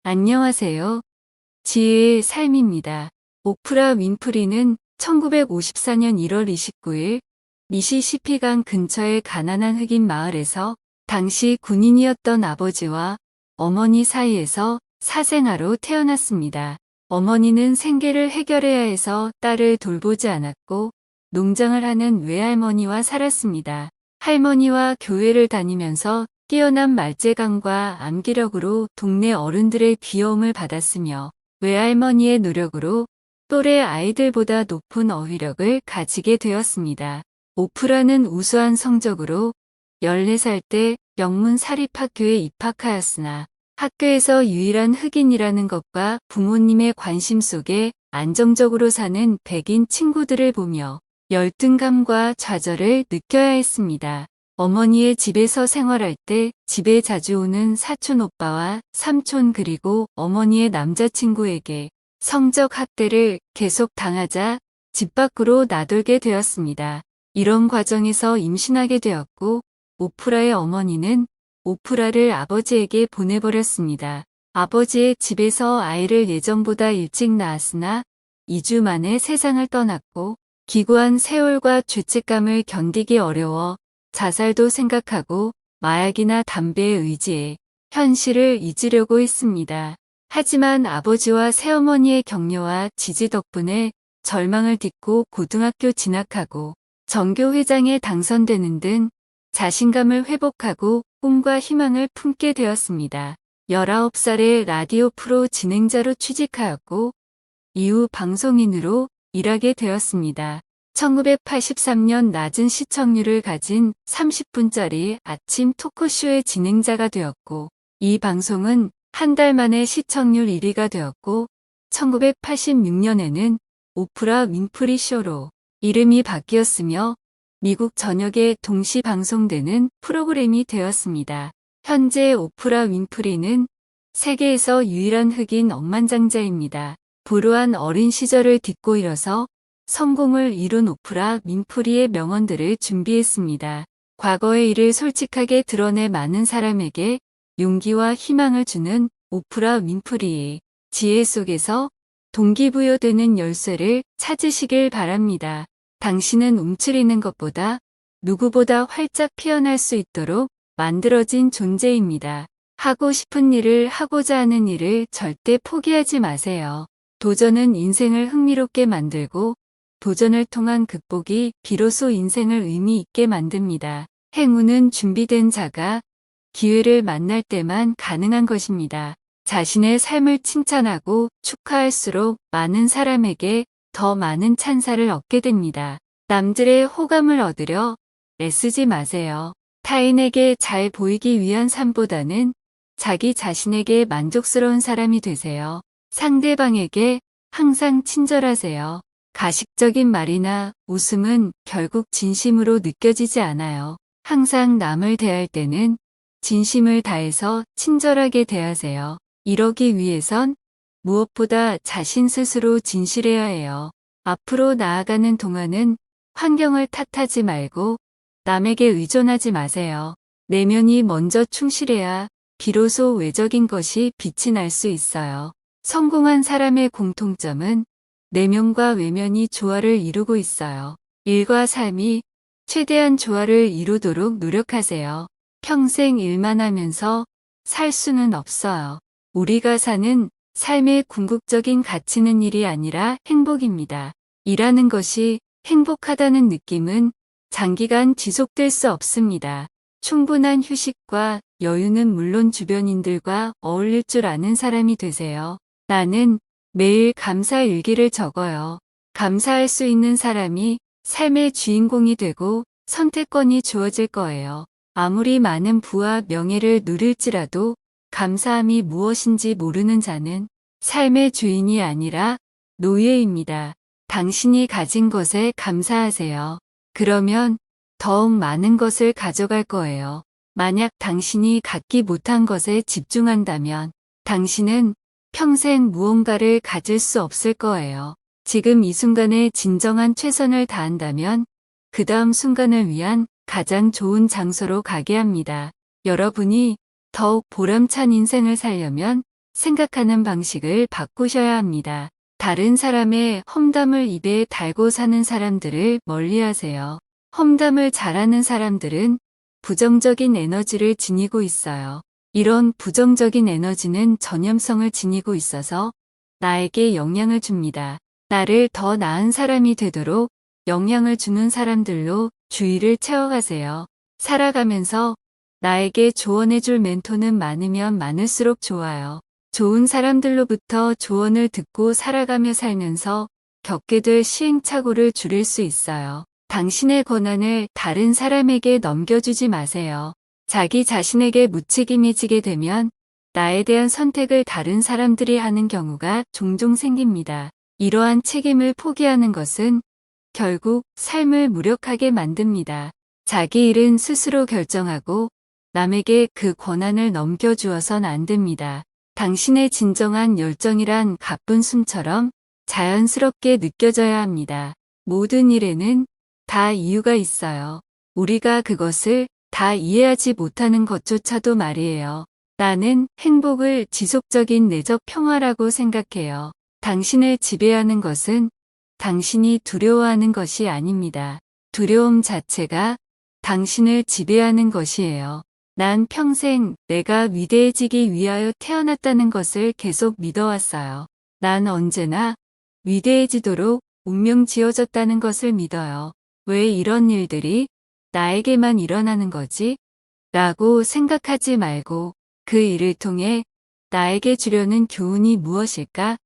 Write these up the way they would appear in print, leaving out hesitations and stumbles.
안녕하세요. 지혜의 삶입니다. 오프라 윈프리는 1954년 1월 29일 미시시피강 근처의 가난한 흑인 마을에서 당시 군인이었던 아버지와 어머니 사이에서 사생아로 태어났습니다. 어머니는 생계를 해결해야 해서 딸을 돌보지 않았고 농장을 하는 외할머니와 살았습니다. 할머니와 교회를 다니면서 뛰어난 말재간과 암기력으로 동네 어른들의 귀여움을 받았으며 외할머니의 노력으로 또래 아이들보다 높은 어휘력을 가지게 되었습니다. 오프라는 우수한 성적으로 14살 때 명문 사립학교에 입학하였으나 학교에서 유일한 흑인이라는 것과 부모님의 관심 속에 안정적으로 사는 백인 친구들을 보며 열등감과 좌절을 느껴야 했습니다. 어머니의 집에서 생활할 때 집에 자주 오는 사촌 오빠와 삼촌 그리고 어머니의 남자친구에게 성적 학대를 계속 당하자 집 밖으로 나돌게 되었습니다. 이런 과정에서 임신하게 되었고 오프라의 어머니는 오프라를 아버지에게 보내버렸습니다. 아버지의 집에서 아이를 예정보다 일찍 낳았으나 2주 만에 세상을 떠났고 기구한 세월과 죄책감을 견디기 어려워 자살도 생각하고 마약이나 담배에 의지해 현실을 잊으려고 했습니다. 하지만 아버지와 새어머니의 격려와 지지 덕분에 절망을 딛고 고등학교 진학하고 정교회장에 당선되는 등 자신감을 회복하고 꿈과 희망을 품게 되었습니다. 19살에 라디오 프로 진행자로 취직하였고 이후 방송인으로 일하게 되었습니다. 1983년 낮은 시청률을 가진 30분짜리 아침 토크쇼의 진행자가 되었고 이 방송은 한 달 만에 시청률 1위가 되었고 1986년에는 오프라 윈프리 쇼로 이름이 바뀌었으며 미국 전역에 동시 방송되는 프로그램이 되었습니다. 현재 오프라 윈프리는 세계에서 유일한 흑인 억만장자입니다. 불우한 어린 시절을 딛고 일어서 성공을 이룬 오프라 윈프리의 명언들을 준비했습니다. 과거의 일을 솔직하게 드러내 많은 사람에게 용기와 희망을 주는 오프라 윈프리의 지혜 속에서 동기부여되는 열쇠를 찾으시길 바랍니다. 당신은 움츠리는 것보다 누구보다 활짝 피어날 수 있도록 만들어진 존재입니다. 하고 싶은 일을 하고자 하는 일을 절대 포기하지 마세요. 도전은 인생을 흥미롭게 만들고 도전을 통한 극복이 비로소 인생을 의미 있게 만듭니다. 행운은 준비된 자가 기회를 만날 때만 가능한 것입니다. 자신의 삶을 칭찬하고 축하할수록 많은 사람에게 더 많은 찬사를 얻게 됩니다. 남들의 호감을 얻으려 애쓰지 마세요. 타인에게 잘 보이기 위한 삶보다는 자기 자신에게 만족스러운 사람이 되세요. 상대방에게 항상 친절하세요. 가식적인 말이나 웃음은 결국 진심으로 느껴지지 않아요. 항상 남을 대할 때는 진심을 다해서 친절하게 대하세요. 이러기 위해선 무엇보다 자신 스스로 진실해야 해요. 앞으로 나아가는 동안은 환경을 탓하지 말고 남에게 의존하지 마세요. 내면이 먼저 충실해야 비로소 외적인 것이 빛이 날 수 있어요. 성공한 사람의 공통점은 내면과 외면이 조화를 이루고 있어요. 일과 삶이 최대한 조화를 이루도록 노력하세요. 평생 일만 하면서 살 수는 없어요. 우리가 사는 삶의 궁극적인 가치는 일이 아니라 행복입니다. 일하는 것이 행복하다는 느낌은 장기간 지속될 수 없습니다. 충분한 휴식과 여유는 물론 주변인들과 어울릴 줄 아는 사람이 되세요. 나는 매일 감사 일기를 적어요. 감사할 수 있는 사람이 삶의 주인공이 되고 선택권이 주어질 거예요. 아무리 많은 부와 명예를 누릴지라도 감사함이 무엇인지 모르는 자는 삶의 주인이 아니라 노예입니다. 당신이 가진 것에 감사하세요. 그러면 더욱 많은 것을 가져갈 거예요. 만약 당신이 갖기 못한 것에 집중한다면 당신은 평생 무언가를 가질 수 없을 거예요. 지금 이 순간에 진정한 최선을 다한다면 그 다음 순간을 위한 가장 좋은 장소로 가게 합니다. 여러분이 더욱 보람찬 인생을 살려면 생각하는 방식을 바꾸셔야 합니다. 다른 사람의 험담을 입에 달고 사는 사람들을 멀리하세요. 험담을 잘하는 사람들은 부정적인 에너지를 지니고 있어요. 이런 부정적인 에너지는 전염성을 지니고 있어서 나에게 영향을 줍니다. 나를 더 나은 사람이 되도록 영향을 주는 사람들로 주위를 채워가세요. 살아가면서 나에게 조언해줄 멘토는 많으면 많을수록 좋아요. 좋은 사람들로부터 조언을 듣고 살아가며 살면서 겪게 될 시행착오를 줄일 수 있어요. 당신의 권한을 다른 사람에게 넘겨주지 마세요. 자기 자신에게 무책임해지게 되면 나에 대한 선택을 다른 사람들이 하는 경우가 종종 생깁니다. 이러한 책임을 포기하는 것은 결국 삶을 무력하게 만듭니다. 자기 일은 스스로 결정하고 남에게 그 권한을 넘겨주어선 안 됩니다. 당신의 진정한 열정이란 가쁜 숨처럼 자연스럽게 느껴져야 합니다. 모든 일에는 다 이유가 있어요. 우리가 그것을 다 이해하지 못하는 것조차도 말이에요. 나는 행복을 지속적인 내적 평화라고 생각해요. 당신을 지배하는 것은 당신이 두려워하는 것이 아닙니다. 두려움 자체가 당신을 지배하는 것이에요. 난 평생 내가 위대해지기 위하여 태어났다는 것을 계속 믿어왔어요. 난 언제나 위대해지도록 운명 지어졌다는 것을 믿어요. 왜 이런 일들이 나에게만 일어나는 거지? 라고 생각하지 말고 그 일을 통해 나에게 주려는 교훈이 무엇일까?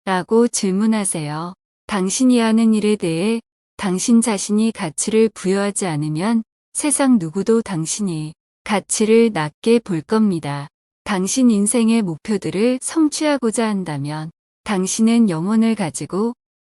라고 질문하세요. 당신이 하는 일에 대해 당신 자신이 가치를 부여하지 않으면 세상 누구도 당신이 가치를 낮게 볼 겁니다. 당신 인생의 목표들을 성취하고자 한다면 당신은 영혼을 가지고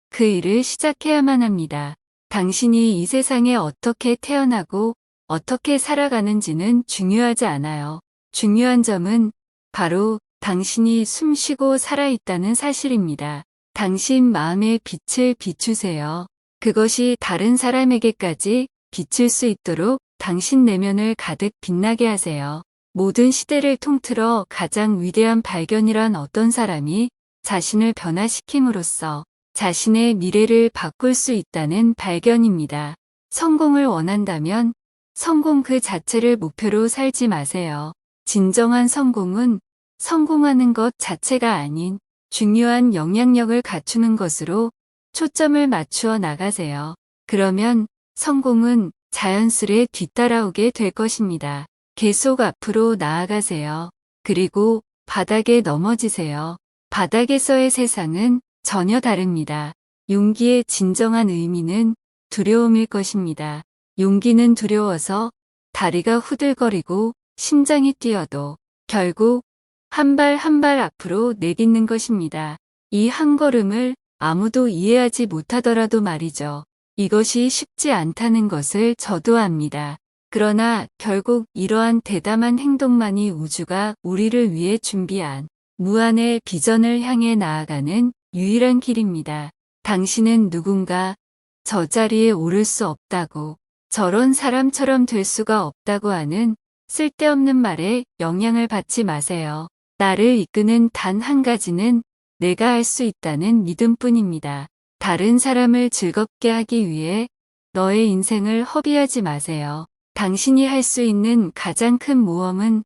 그 일을 시작해야만 합니다. 당신이 이 세상에 어떻게 태어나고 어떻게 살아가는지는 중요하지 않아요. 중요한 점은 바로 당신이 숨쉬고 살아있다는 사실입니다. 당신 마음의 빛을 비추세요. 그것이 다른 사람에게까지 비칠 수 있도록 당신 내면을 가득 빛나게 하세요. 모든 시대를 통틀어 가장 위대한 발견이란 어떤 사람이 자신을 변화시킴으로써 자신의 미래를 바꿀 수 있다는 발견입니다. 성공을 원한다면 성공 그 자체를 목표로 살지 마세요. 진정한 성공은 성공하는 것 자체가 아닌 중요한 영향력을 갖추는 것으로 초점을 맞추어 나가세요. 그러면 성공은 자연스레 뒤따라오게 될 것입니다. 계속 앞으로 나아가세요. 그리고 바닥에 넘어지세요. 바닥에서의 세상은 전혀 다릅니다. 용기의 진정한 의미는 두려움일 것입니다. 용기는 두려워서 다리가 후들거리고 심장이 뛰어도 결국 한 발 한 발 앞으로 내딛는 것입니다. 이 한 걸음을 아무도 이해하지 못하더라도 말이죠. 이것이 쉽지 않다는 것을 저도 압니다. 그러나 결국 이러한 대담한 행동만이 우주가 우리를 위해 준비한 무한의 비전을 향해 나아가는 유일한 길입니다. 당신은 누군가 저 자리에 오를 수 없다고, 저런 사람처럼 될 수가 없다고 하는 쓸데없는 말에 영향을 받지 마세요. 나를 이끄는 단 한 가지는 내가 할 수 있다는 믿음뿐입니다. 다른 사람을 즐겁게 하기 위해 너의 인생을 허비하지 마세요. 당신이 할 수 있는 가장 큰 모험은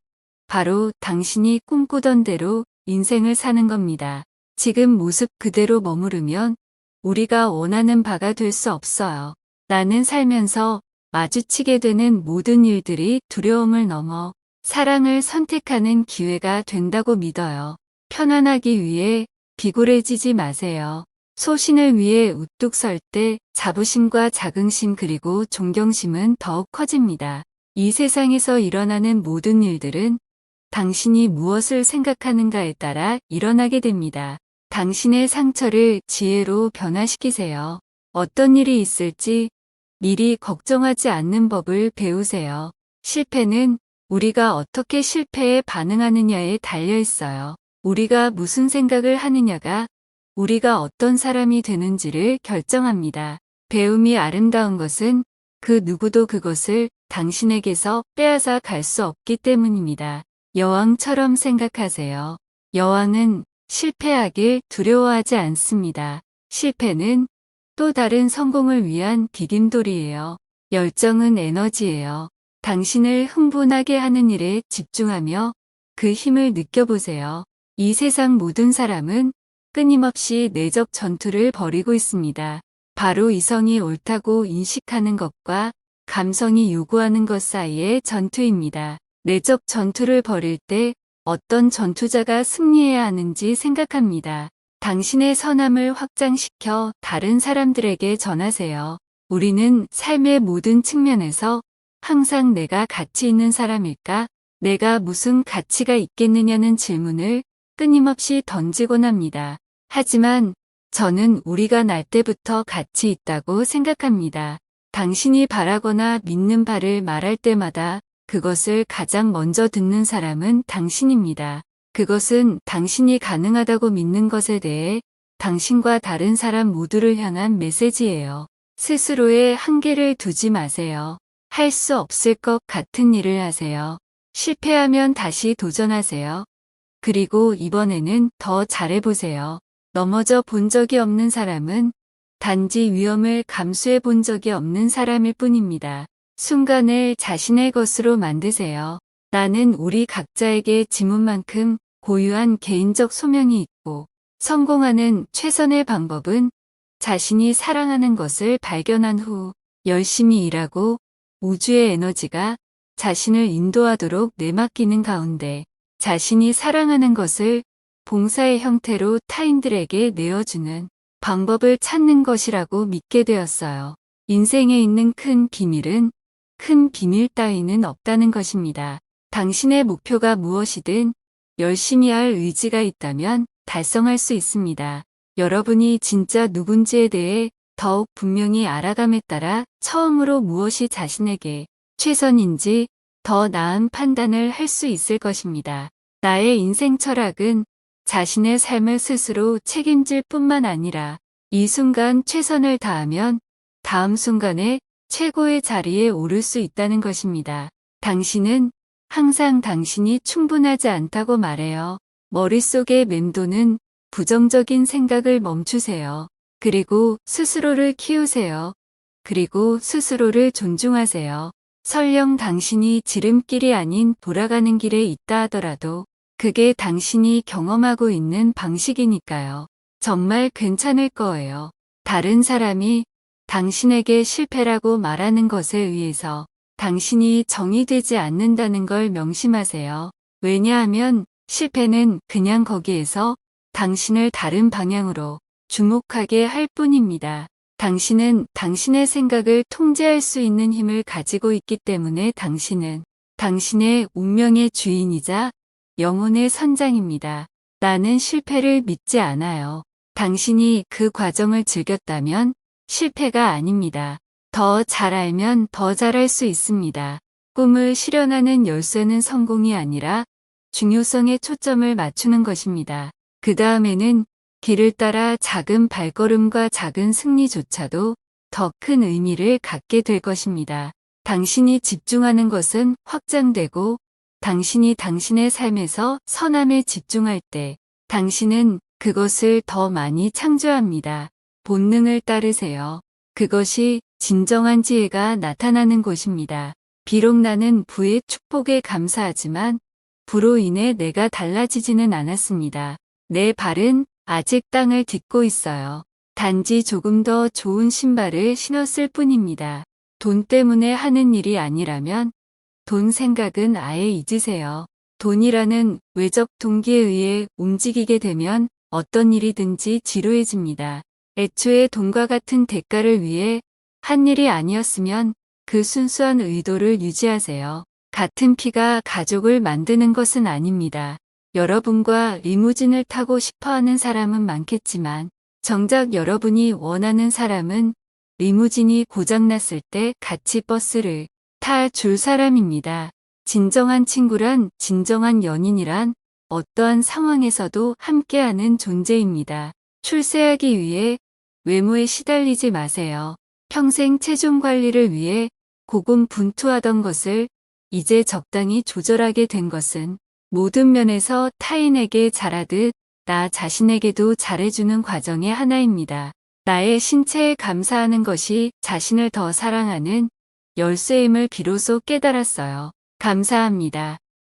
바로 당신이 꿈꾸던 대로 인생을 사는 겁니다. 지금 모습 그대로 머무르면 우리가 원하는 바가 될 수 없어요. 나는 살면서 마주치게 되는 모든 일들이 두려움을 넘어 사랑을 선택하는 기회가 된다고 믿어요. 편안하기 위해 비굴해지지 마세요. 소신을 위해 우뚝 설 때 자부심과 자긍심 그리고 존경심은 더욱 커집니다. 이 세상에서 일어나는 모든 일들은 당신이 무엇을 생각하는가에 따라 일어나게 됩니다. 당신의 상처를 지혜로 변화시키세요. 어떤 일이 있을지 미리 걱정하지 않는 법을 배우세요. 실패는 우리가 어떻게 실패에 반응하느냐에 달려 있어요. 우리가 무슨 생각을 하느냐가 우리가 어떤 사람이 되는지를 결정합니다. 배움이 아름다운 것은 그 누구도 그것을 당신에게서 빼앗아 갈 수 없기 때문입니다. 여왕처럼 생각하세요. 여왕은 실패하길 두려워하지 않습니다. 실패는 또 다른 성공을 위한 디딤돌이에요. 열정은 에너지예요. 당신을 흥분하게 하는 일에 집중하며 그 힘을 느껴보세요. 이 세상 모든 사람은 끊임없이 내적 전투를 벌이고 있습니다. 바로 이성이 옳다고 인식하는 것과 감성이 요구하는 것 사이의 전투입니다. 내적 전투를 벌일 때 어떤 전투자가 승리해야 하는지 생각합니다. 당신의 선함을 확장시켜 다른 사람들에게 전하세요. 우리는 삶의 모든 측면에서 항상 내가 가치 있는 사람일까? 내가 무슨 가치가 있겠느냐는 질문을 끊임없이 던지곤 합니다. 하지만 저는 우리가 날 때부터 가치 있다고 생각합니다. 당신이 바라거나 믿는 바를 말할 때마다 그것을 가장 먼저 듣는 사람은 당신입니다. 그것은 당신이 가능하다고 믿는 것에 대해 당신과 다른 사람 모두를 향한 메시지예요. 스스로의 한계를 두지 마세요. 할 수 없을 것 같은 일을 하세요. 실패하면 다시 도전하세요. 그리고 이번에는 더 잘해보세요. 넘어져 본 적이 없는 사람은 단지 위험을 감수해 본 적이 없는 사람일 뿐입니다. 순간을 자신의 것으로 만드세요. 나는 우리 각자에게 지문만큼 고유한 개인적 소명이 있고 성공하는 최선의 방법은 자신이 사랑하는 것을 발견한 후 열심히 일하고 우주의 에너지가 자신을 인도하도록 내맡기는 가운데 자신이 사랑하는 것을 봉사의 형태로 타인들에게 내어주는 방법을 찾는 것이라고 믿게 되었어요. 인생에 있는 큰 비밀은 큰 비밀 따위는 없다는 것입니다. 당신의 목표가 무엇이든 열심히 할 의지가 있다면 달성할 수 있습니다. 여러분이 진짜 누군지에 대해 더욱 분명히 알아감에 따라 처음으로 무엇이 자신에게 최선인지 더 나은 판단을 할 수 있을 것입니다. 나의 인생 철학은 자신의 삶을 스스로 책임질 뿐만 아니라 이 순간 최선을 다하면 다음 순간에 최고의 자리에 오를 수 있다는 것입니다. 당신은 항상 당신이 충분하지 않다고 말해요. 머릿속에 맴도는 부정적인 생각을 멈추세요. 그리고 스스로를 키우세요. 그리고 스스로를 존중하세요. 설령 당신이 지름길이 아닌 돌아가는 길에 있다 하더라도 그게 당신이 경험하고 있는 방식이니까요. 정말 괜찮을 거예요. 다른 사람이 당신에게 실패라고 말하는 것에 의해서 당신이 정의되지 않는다는 걸 명심하세요. 왜냐하면 실패는 그냥 거기에서 당신을 다른 방향으로 주목하게 할 뿐입니다. 당신은 당신의 생각을 통제할 수 있는 힘을 가지고 있기 때문에 당신은 당신의 운명의 주인이자 영혼의 선장입니다. 나는 실패를 믿지 않아요. 당신이 그 과정을 즐겼다면 실패가 아닙니다. 더 잘 알면 더 잘할 수 있습니다. 꿈을 실현하는 열쇠는 성공이 아니라 중요성에 초점을 맞추는 것입니다. 그 다음에는 길을 따라 작은 발걸음과 작은 승리조차도 더 큰 의미를 갖게 될 것입니다. 당신이 집중하는 것은 확장되고 당신이 당신의 삶에서 선함에 집중할 때 당신은 그것을 더 많이 창조합니다. 본능을 따르세요. 그것이 진정한 지혜가 나타나는 곳입니다. 비록 나는 부의 축복에 감사하지만 부로 인해 내가 달라지지는 않았습니다. 내 발은 아직 땅을 딛고 있어요. 단지 조금 더 좋은 신발을 신었을 뿐입니다. 돈 때문에 하는 일이 아니라면 돈 생각은 아예 잊으세요. 돈이라는 외적 동기에 의해 움직이게 되면 어떤 일이든지 지루해집니다. 애초에 돈과 같은 대가를 위해 한 일이 아니었으면 그 순수한 의도를 유지하세요. 같은 피가 가족을 만드는 것은 아닙니다. 여러분과 리무진을 타고 싶어하는 사람은 많겠지만 정작 여러분이 원하는 사람은 리무진이 고장났을 때 같이 버스를 타 줄 사람입니다. 진정한 친구란 진정한 연인이란 어떠한 상황에서도 함께하는 존재입니다. 출세하기 위해 외모에 시달리지 마세요. 평생 체중 관리를 위해 고군분투하던 것을 이제 적당히 조절하게 된 것은 모든 면에서 타인에게 잘하듯 나 자신에게도 잘해주는 과정의 하나입니다. 나의 신체에 감사하는 것이 자신을 더 사랑하는 열쇠임을 비로소 깨달았어요. 감사합니다.